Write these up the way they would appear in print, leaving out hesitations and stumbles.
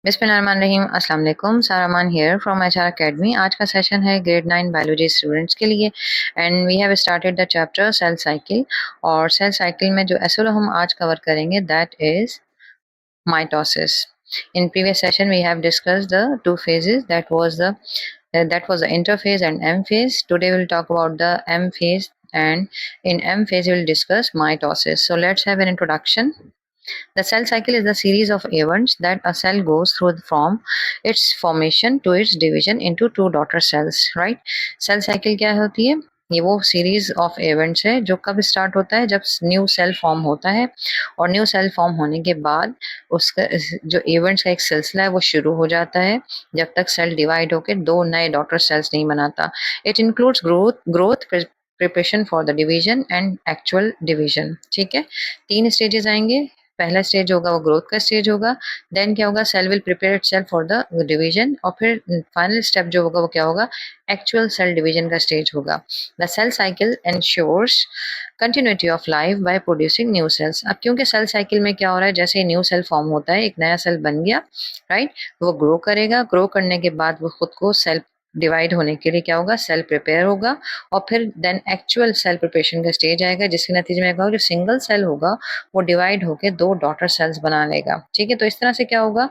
बिस्मिल्लाहिर्रहमानिर्रहीम। अस्सलाम वालेकुम। सारा मान हियर फ्रॉम एचआर एकेडमी। आज का सेशन है ग्रेड 9 बायोलॉजी स्टूडेंट्स के लिए and we have started the chapter cell cycle. और सेल साइकिल में जो एसओ हम आज कवर करेंगे that is mitosis. In previous session we have discussed the two phases, that was the interphase and M phase. Today we'll talk about the M phase, and in M phase we'll discuss mitosis. So let's have an introduction. The cell cycle is the series of events that a cell goes through from its formation to its division into two daughter cells, right? Cell cycle क्या होती है? ये वो series of events है जो कब start होता है, जब न्यू सेल फॉर्म होता है और न्यू सेल फॉर्म होने के बाद उसका जो इवेंट्स का एक सिलसिला है वो शुरू हो जाता है जब तक सेल डिवाइड होकर दो नए डॉटर सेल्स नहीं बनाता। It includes growth preparation for the division and actual division. ठीक है, तीन स्टेजेस आएंगे। पहला स्टेज होगा वो ग्रोथ का स्टेज होगा, देन क्या होगा, cell will prepare itself for the division, और फिर फाइनल स्टेप जो होगा वो क्या होगा, एक्चुअल सेल डिवीजन का स्टेज होगा। The cell cycle ensures continuity of life by producing new cells. अब क्योंकि सेल साइकिल में क्या हो रहा है, जैसे न्यू सेल फॉर्म होता है, एक नया सेल बन गया, राइट, वो ग्रो करेगा, ग्रो करने के बाद वो खुद को सेल डिवाइड होने के लिए क्या होगा, सेल प्रिपेयर होगा, और फिर देन एक्चुअल सेल प्रिपरेशन का स्टेज आएगा जिसके नतीजे में क्या होगा, जो सिंगल सेल होगा वो डिवाइड होकर दो डॉटर सेल्स बना लेगा। ठीक है, तो इस तरह से क्या होगा,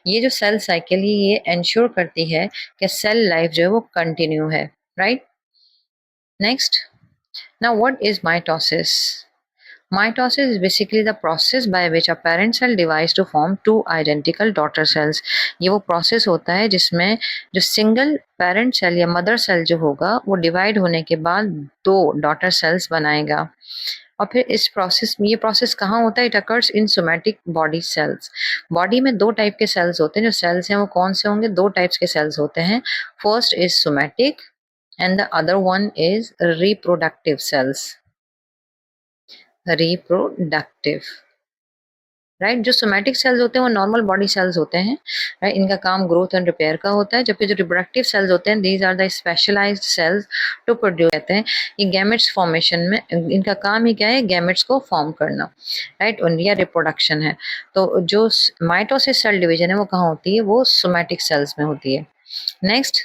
ये जो सेल साइकिल है ये एंश्योर करती है कि सेल लाइफ जो है वो कंटिन्यू है, right. Next, now what is mitosis? Mitosis is basically the process by which a parent cell divides to form two identical daughter cells. ये वो प्रोसेस होता है जिसमें जो सिंगल पेरेंट सेल या मदर सेल जो होगा वो डिवाइड होने के बाद दो डॉटर सेल्स बनाएगा। और फिर इस प्रोसेस में, ये प्रोसेस कहाँ होता है, it occurs in somatic body cells. Body में दो टाइप के सेल्स होते हैं, जो सेल्स हैं वो कौन से होंगे, दो टाइप्स के सेल्स होते हैं। First is somatic and the other one is reproductive cells. Reproductive, right. जो सोमैटिक सेल्स होते हैं वो नॉर्मल बॉडी सेल्स होते हैं, राइट, इनका काम ग्रोथ एंड रिपेयर का होता है। जबकि जो रिप्रोडक्टिव सेल्स होते हैं, these are the specialised cells to produce, कहते हैं ये गैमेट्स फॉर्मेशन में, इनका काम ही क्या है, गैमेट्स को फॉर्म करना, राइट, उनका रिप्रोडक्शन है। तो जो माइटोसिस सेल डिवीजन है वो कहाँ होती है, वो सोमैटिक सेल्स में होती है। Next,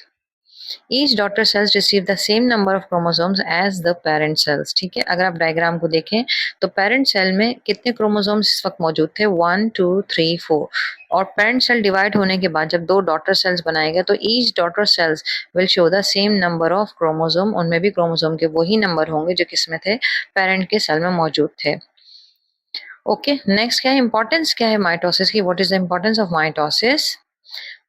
each daughter cells receive the same number of chromosomes as the parent cells. ठीक है, अगर आप डायग्राम को देखें तो पेरेंट सेल में कितने क्रोमोसोम्स इस वक्त मौजूद थे, 1 2 3 4, और पेरेंट सेल डिवाइड होने के बाद जब दो डॉटर सेल्स बनाएगा तो each daughter sales will show the same number of chromosome, उनमें भी क्रोमोसोम के वही नंबर होंगे जो किसमें थे, पेरेंट के सेल में मौजूद थे। ओके, नेक्स्ट क्या है, इंपॉर्टेंस क्या है माइटोसिस की, what is the importance of mitosis?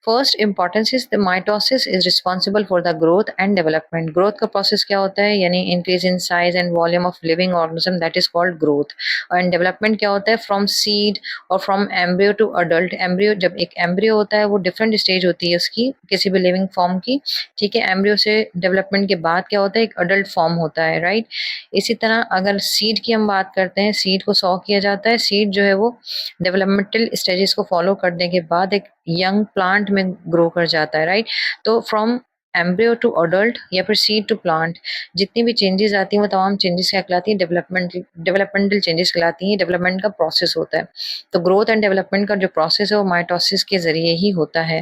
First importance is the mitosis is responsible for the growth and development. Growth का प्रोसेस क्या होता है, यानी increase in size and volume of living organism, that is called growth. And development क्या होता है, from seed और from embryo to adult. Embryo, जब एक एम्ब्रियो होता है वो डिफरेंट स्टेज होती है उसकी, किसी भी लिविंग फॉर्म की। ठीक है, एम्ब्रियो से डेवलपमेंट के बाद क्या होता है, एक अडल्ट फॉर्म होता है, राइट। इसी तरह अगर सीड की हम बात करते हैं, सीड को सॉ किया जाता है, सीड जो है वो डेवलपमेंटल स्टेजेस को फॉलो करने के बाद एक यंग प्लांट में ग्रो कर जाता है, राइट। तो फ्रॉम एम्ब्रियो टू अडल्ट या फिर सीड टू प्लांट, जितनी भी चेंजेस आती हैं वो तमाम चेंजेस क्या कहलाती हैं, डेवलपमेंटल चेंजेस कहलाती हैं। डेवलपमेंट का प्रोसेस होता है। तो ग्रोथ एंड डेवलपमेंट का जो प्रोसेस है वो माइटोसिस के जरिए ही होता है।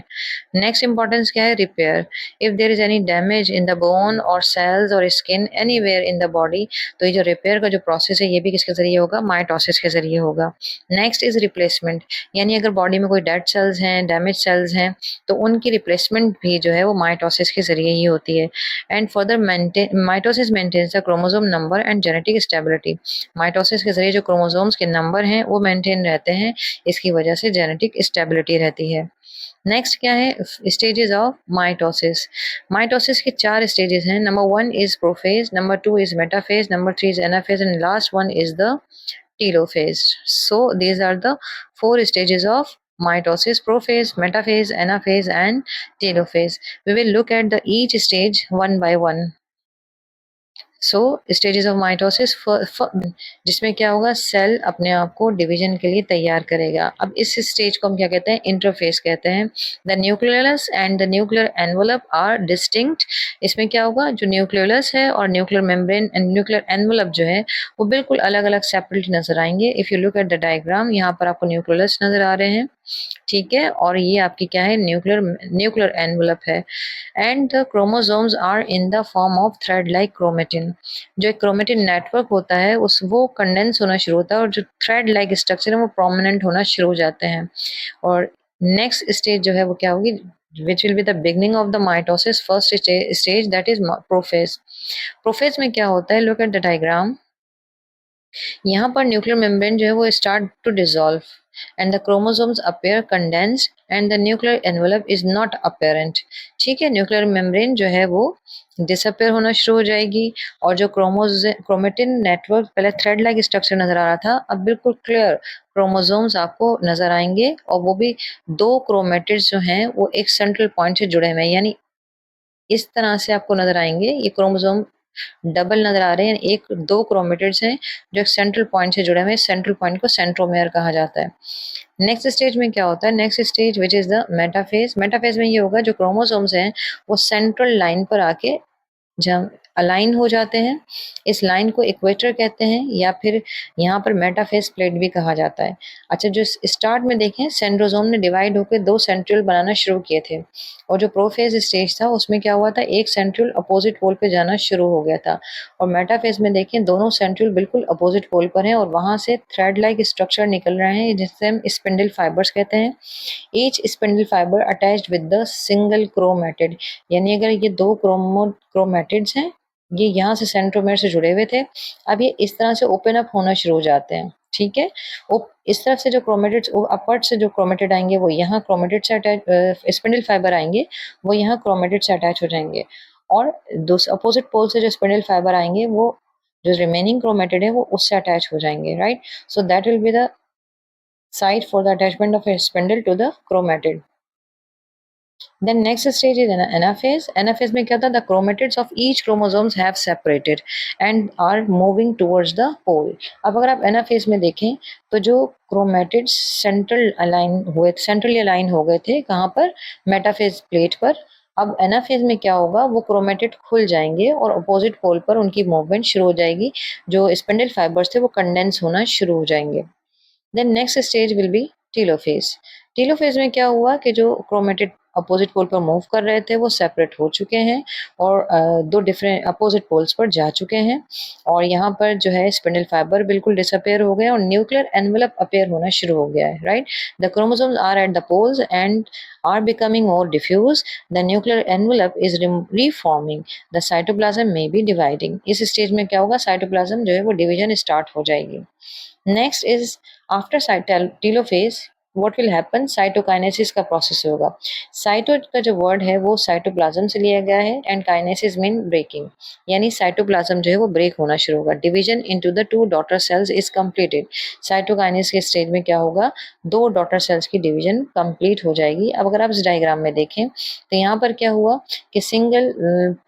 नेक्स्ट इंपॉर्टेंस क्या है, repair. If there is any damage in the bone और सेल्स और skin anywhere in the body, तो ये जो रिपेयर का जो प्रोसेस है ये भी किसके जरिए होगा, माइटोसिस के जरिए होगा। नेक्स्ट इज रिप्लेसमेंट, यानी अगर बॉडी में कोई डेड सेल्स हैं, डैमेज सेल्स हैं, तो उनकी रिप्लेसमेंट भी जो है वो माइटोसिस के जरिए ही होती है। And further mitosis maintains the chromosome number and genetic stability. Mitosis के जरिए जो क्रोमोसोम्स के नंबर हैं वो मेंटेन रहते हैं, इसकी वजह से जेनेटिक स्टेबिलिटी रहती है। नेक्स्ट क्या है, स्टेजेस ऑफ माइटोसिस। माइटोसिस के चार स्टेजेस हैं। Number 1 is prophase, number 2 is metaphase, number 3 is anaphase, and last one is the telophase. So these are the four stages of mitosis: prophase, metaphase, anaphase, and telophase. We will look at the each stage one by one. So stages of mitosis, जिसमें क्या होगा, cell अपने आप को division के लिए तैयार करेगा। अब इस स्टेज को हम क्या कहते हैं, इंटरफेस कहते हैं। The nucleus and the nuclear envelope are distinct. इसमें क्या होगा, जो न्यूक्लियस है और nuclear membrane and nuclear envelope जो है वो बिल्कुल अलग अलग सेपरेट नजर आएंगे। If you look at the diagram, यहाँ पर आपको न्यूक्लियस नजर आ रहे हैं, ठीक है, और ये आपकी क्या है, न्यूक्लियर न्यूक्लियर एनवलप है। And the chromosomes are in the form of thread like chromatin. जो एक क्रोमेटिन नेटवर्क होता है उस वो कंडेंस होना शुरू होता है, और जो थ्रेड लाइक स्ट्रक्चर है वो प्रोमिनेंट होना शुरू हो जाते हैं। और नेक्स्ट स्टेज जो है वो क्या होगी, which will be the beginning of the mitosis first stage, that is prophase. Prophase में क्या होता है, look at the diagram. यहाँ पर न्यूक्लियर मेम्ब्रेन जो है वो start to dissolve and the chromosomes appear condensed and the nuclear envelope is not apparent. ठीक है, न्यूक्लियर मेम्ब्रेन जो है वो डिसअपेयर होना शुरू हो जाएगी, और जो क्रोमेटिन नेटवर्क पहले थ्रेड लाइक स्ट्रक्चर नजर आ रहा था, अब बिल्कुल क्लियर क्रोमोसोम्स आपको नजर आएंगे, और वो भी दो क्रोमेटिड्स जो हैं वो एक सेंट्रल पॉइंट से जुड़े हुए हैं, यानी इस तरह से आपको नजर आएंगे। ये क्रोमोसोम डबल नजर आ रहे हैं, एक दो क्रोमेटिड्स हैं जो एक सेंट्रल पॉइंट से जुड़े हुए हैं। सेंट्रल पॉइंट को सेंट्रोमेयर कहा जाता है। नेक्स्ट स्टेज में क्या होता है, next stage which is the metaphase. Metaphase में ये होगा जो क्रोमोसोम्स हैं वो सेंट्रल लाइन पर आके जब अलाइन हो जाते हैं, इस लाइन को इक्वेटर कहते हैं, या फिर यहाँ पर मेटाफेज प्लेट भी कहा जाता है। अच्छा, जो स्टार्ट में देखें सेंट्रोसोम ने डिवाइड होकर दो सेंट्रियल बनाना शुरू किए थे, और जो प्रोफेज स्टेज था उसमें क्या हुआ था, एक सेंट्रियल अपोजिट पोल पे जाना शुरू हो गया था। और मेटाफेज में देखें दोनों सेंट्रियल बिल्कुल अपोजिट पोल पर हैं, और वहां से थ्रेड लाइक स्ट्रक्चर निकल रहे हैं जिससे हम स्पिंडल फाइबर्स कहते हैं। Each spindle fibre attached with the single chromatid, यानी अगर ये दो क्रोमेटिड्स हैं, ये यहाँ से सेंट्रोमेयर से जुड़े हुए थे, अब ये इस तरह से ओपन अप होना शुरू हो जाते हैं। ठीक है, इस तरफ से जो क्रोमेटिड्स अपवर्ड से जो क्रोमेटिड आएंगे वो यहाँ क्रोमेटिड से अटैच, स्पिंडल फाइबर आएंगे वो यहाँ क्रोमेटिड से अटैच हो जाएंगे, और दूसरे अपोजिट पोल से जो स्पिंडल फाइबर आएंगे वो जो रिमेनिंग क्रोमेटिड है वो उससे अटैच हो जाएंगे, right. So that will be the site for the attachment of a spindle to the chromatid. Then next stage is anaphase. Anaphase में क्या होता है, the chromatids of each chromosomes have separated and are moving towards the pole. अब अगर आप anaphase में देखें तो जो chromatids centrally align हो गए थे, कहाँ पर, मेटाफेज प्लेट पर। अब एनाफेज में क्या होगा, वो क्रोमेटिड खुल जाएंगे और अपोजिट पोल पर उनकी मूवमेंट शुरू हो जाएगी, जो स्पिंडल फाइबर्स थे वो कंडेंस होना शुरू हो जाएंगे। Then next stage will be telophase. Telophase में क्या हुआ कि जो क्रोमेटिड अपोजिट पोल पर मूव कर रहे थे वो सेपरेट हो चुके हैं, और दो डिफरेंट अपोजिट पोल्स पर जा चुके हैं, और यहाँ पर जो है स्पिंडल फाइबर बिल्कुल डिसअपेयर हो गए और न्यूक्लियर एनवेलप अपेयर होना शुरू हो गया है, right. The chromosomes are at the poles and are becoming more diffuse. The nuclear envelope is reforming. The cytoplasm may be dividing. इस स्टेज में क्या होगा, साइटोप्लाज्म जो है वो डिवीजन स्टार्ट हो जाएगी। Next is after telophase what will happen, cytokinesis का प्रोसेस होगा। साइटो का जो वर्ड है वो साइटोप्लाज्म से लिया गया है, एंड काइनेसिस मीन ब्रेकिंग, यानी साइटोप्लाज्म जो है वो ब्रेक होना शुरू होगा। Division into the two daughter cells is completed. Cytokinesis के स्टेज में क्या होगा, दो डॉटर सेल्स की डिवीजन कंप्लीट हो जाएगी। अब अगर आप इस डायग्राम में देखें तो यहाँ पर क्या हुआ कि सिंगल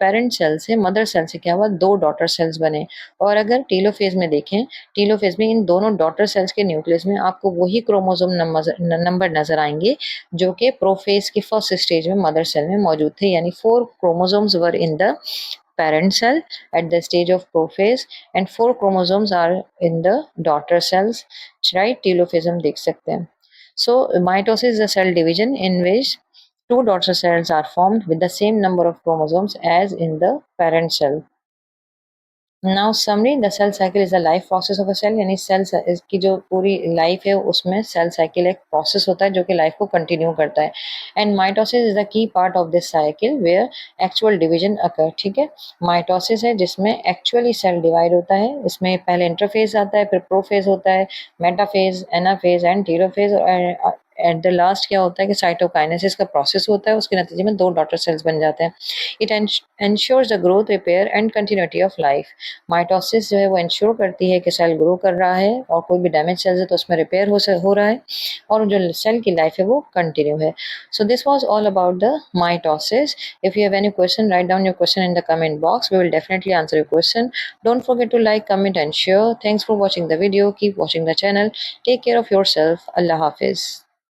पेरेंट सेल से, मदर सेल से क्या हुआ, दो डॉटर सेल्स बने। और अगर टीलोफेज में देखें, टीलोफेज में इन दोनों डॉटर सेल्स के न्यूक्लियस में आपको वही क्रोमोसोम नंबर नजर आएंगे जो कि प्रोफेज की फर्स्ट स्टेज में मदर सेल में मौजूद थे, यानी 4 chromosomes were in the parent cell at the stage of prophase and 4 chromosomes are in the daughter cells, right। telophase हम देख सकते हैं। So mitosis is a cell division in which two daughter cells are formed with the same number of chromosomes as in the parent cell। Now summary, the cell cycle is the life process of a cell, यानी cell की जो पूरी life है उसमें cell cycle एक process होता है जो कि लाइफ को कंटिन्यू करता है। And mitosis is the key part of this cycle where actual division occur. ठीक है, माइटोसिस है जिसमें एक्चुअली सेल डिवाइड होता है, इसमें पहले इंटरफेज आता है, फिर प्रोफेज होता है, metaphase, anaphase and telophase, at the last क्या होता है कि साइटोकाइनेसिस का प्रोसेस होता है, उसके नतीजे में दो डॉटर सेल्स बन जाते हैं। It ensures the growth, repair and continuity of life. Mitosis जो है वो इंश्योर करती है कि सेल ग्रो कर रहा है, और कोई भी डैमेज सेल्स है तो उसमें रिपेयर हो रहा है, और जो सेल की लाइफ है वो कंटिन्यू है। So this was all about the mitosis. If you have any question, write down your question in the comment box, we will definitely answer your question. Don't forget to like, comment and share. Thanks for watching the video, keep watching the channel, take care of yourself, अल्लाह हाफिज।